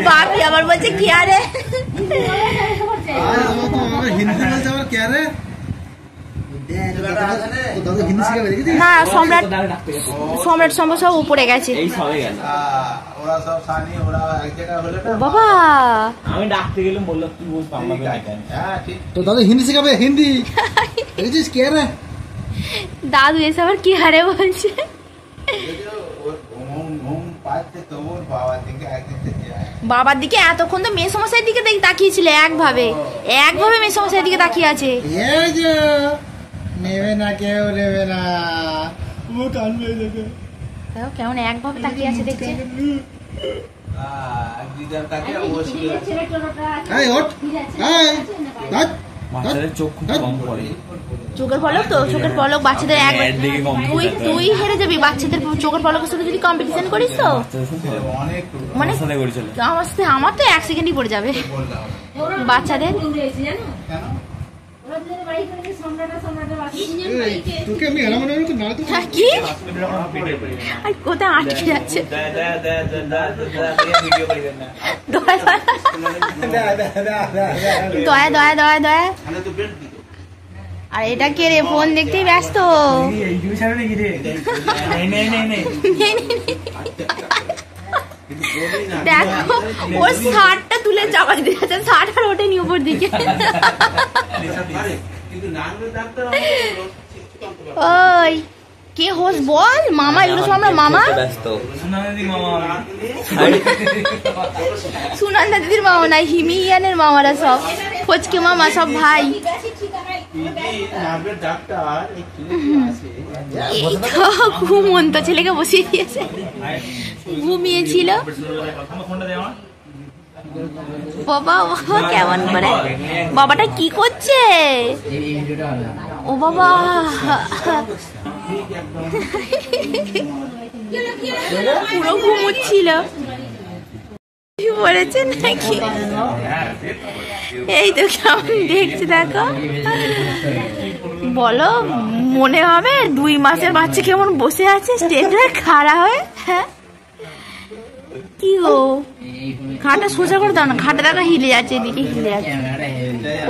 বাপি আবার বলছে কি আরে না সম্রাট সম্রাট সম্ভব সব উপরে গেছে বাবা আমি ডাকতে গেলাম বললো কি বুঝতাম তো দাদা হিন্দি শিখাবে হিন্দি কে রে দাদু এসে আবার কি হারে বলছে বাবার দিকে এতক্ষণ তো মেয়ে সমস্যার দিকে তাকিয়েছিল একভাবে একভাবে মেয়ে সমস্যার দিকে তাকিয়ে আছে নেবে না কেউ নেবে না কেমন একভাবে তাকিয়ে আছে দেখছে চোখের পলক তো চোখের পলক বাচ্চাদের তুই হেরে যাবি বাচ্চাদের চোখের পলকের সাথে যদি কম্পিটিশন করিস তো মানে আমার তো 1 সেকেন্ডই পড়ে যাবে বাচ্চাদের কোথায় আটকে যাচ্ছে দয়া দয়া দয়া দয়া আর এটা কে রে ফোন দেখতেই ব্যস্ত দেখো ওর শার্টটা তুলে চাপাই দিয়েছে শার্ট আর ওঠেনি উপর দিকে ওই কে হোস বল মামা এগুলো সব আমরা মামা সুনন্দা দিদির মামা নাই হিমিয়ানের মামারা সব ফচকে মামা সব ভাই ঘুমন্ত ছেলেকে বসিয়ে দিয়েছে ঘুমিয়েছিল বাবা কেমন করে বাবাটা কি করছে ও বাবা পুরো ঘুমোচ্ছিল বলেছে নাকি এই তো কেমন দেখছি দেখো বলো মনে হবে 2 মাসের বাচ্চা কেমন বসে আছে স্টেট হয়ে খাড়া হয়ে হ্যাঁ কি গো খাটা সোজা করে দাও না খাটা দেখা হিলে যাচ্ছে এদিকে হিলে যাচ্ছে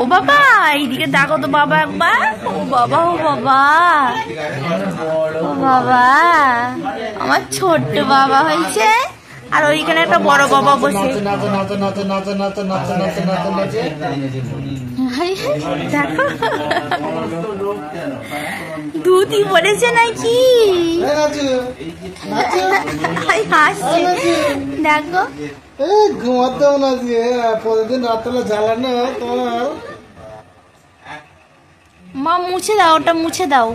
ও বাবা এইদিকে দেখো তো বাবা একবার ও বাবা ও বাবা ও বাবা আমার ছোট্ট বাবা হয়েছে আর ওইখানে একটা বড় বাবা বসে দেখো দুধই বলেছে নাকি হাসছে দেখো ঘুমাতেও না দিয়ে প্রতিদিন রাত্রে জ্বালানো তোমার মা মুছে দাও ওটা মুছে দাও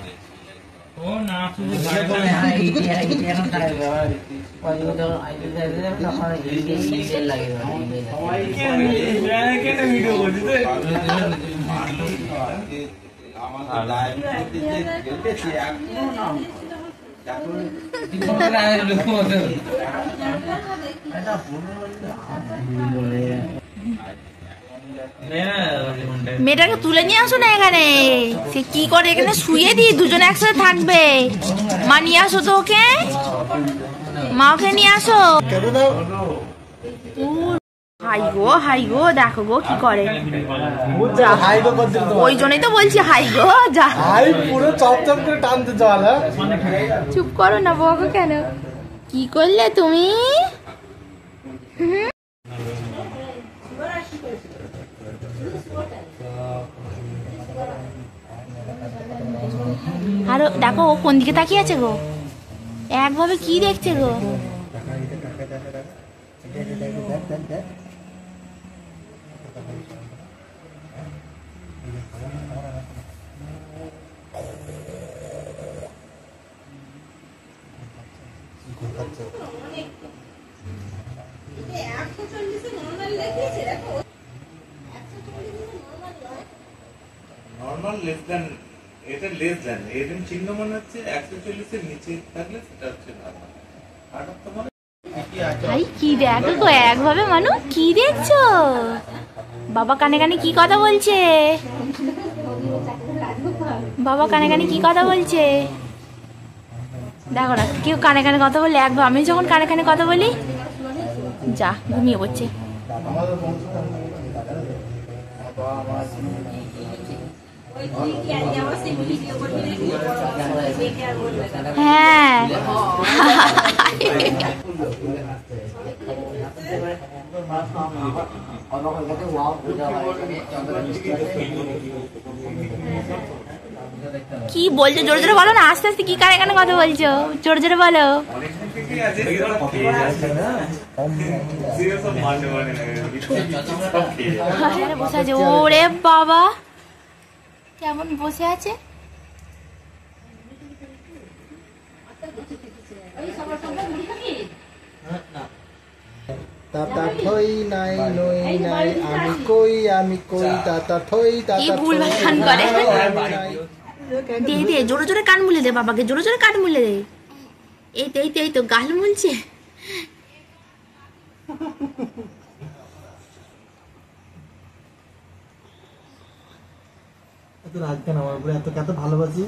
মেয়েটাকে তুলে নিয়ে আসো না এখানে সে কি করে এখানে শুয়ে দি দুজনে একসাথে থাকবে মা নিয়ে আসো তো ওকে মা ওকে নিয়ে আসো হাই গো দেখো গো কি করে ওই জন্যই তো বলছি হাই গো যা পুরো চপচপ করে টানতে চল চুপ করো না বকো কেন কি করলে তুমি আরো দেখো ও কোন দিকে তাকিয়ে আছে গো একভাবে কি দেখছে গো নরমাল লেস দেন এটা লেস দেন এরকম চিহ্ন মনে হচ্ছে 140 এর নিচে থাকলে সেটা হচ্ছে নরমাল আর তোমার ভাই কি দেখো গো একভাবে মানু কি দেখছো বাবা কানে কানে কি কথা বলছে বাবা কানে কানে কি কথা বলছে দেখো না কেউ কানে কানে কথা বলে একবার আমি যখন কানে কানে কথা বলি যা ঘুমিয়ে পড়ছে। হ্যাঁ কি বলছো জোরে জোরে বলো না, আস্তে আস্তে কি কানে কানে কথা বলছো, জোরে জোরে বলো। বসে আছে, ওরে বাবা কেমন বসে আছে। তাতা থই নাই নই নাই আমি কই তাতা থই তাতা ভুল গান করে। দে দে জোরে জোরে কান মুলে দে বাবাকে, জোরে জোরে কান মুলে দে। এই তো গাল মুলছে। এত রাগ কেন আমার উপরে, এত কত ভালোবাসি।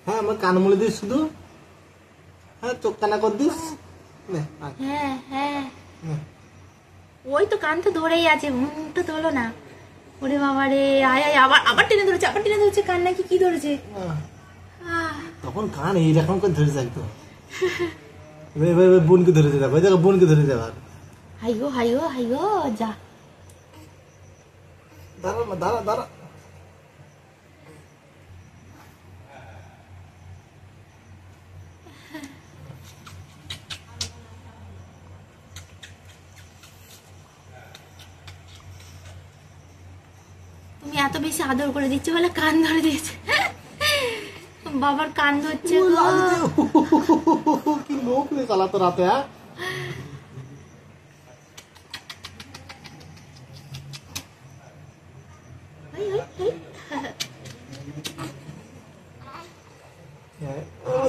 হ্যাঁ আমার কান মুলে দিস শুধু, হ্যাঁ চোখ কানা কর দিস। হ্যাঁ হ্যাঁ ওই তো কান তো ধরেই আছে, মুখটা তোলো না। ওরে বাবা রে, আয় আয় আবার আবার টেনে ধরেছে কান নাকি কি ধরেছে। তখন কান এইরকম করে ধরেছে একদম। বোনকে ধরেছে, দেখো দেখো বোনকে ধরেছে আবার। হাই গো যা দাঁড়া তুমি এত বেশি আদর করে দিচ্ছ বলে কান ধরে দিয়েছে। বাবার কান ধরছে কি লোক রে চালা তো রাতে।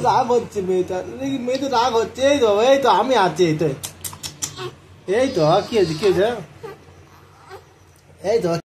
রাগ হচ্ছে মেয়েটা, মেয়ে তো রাগ হচ্ছে। এই তো আমি আছি, এই তো কি হয়েছে এই তো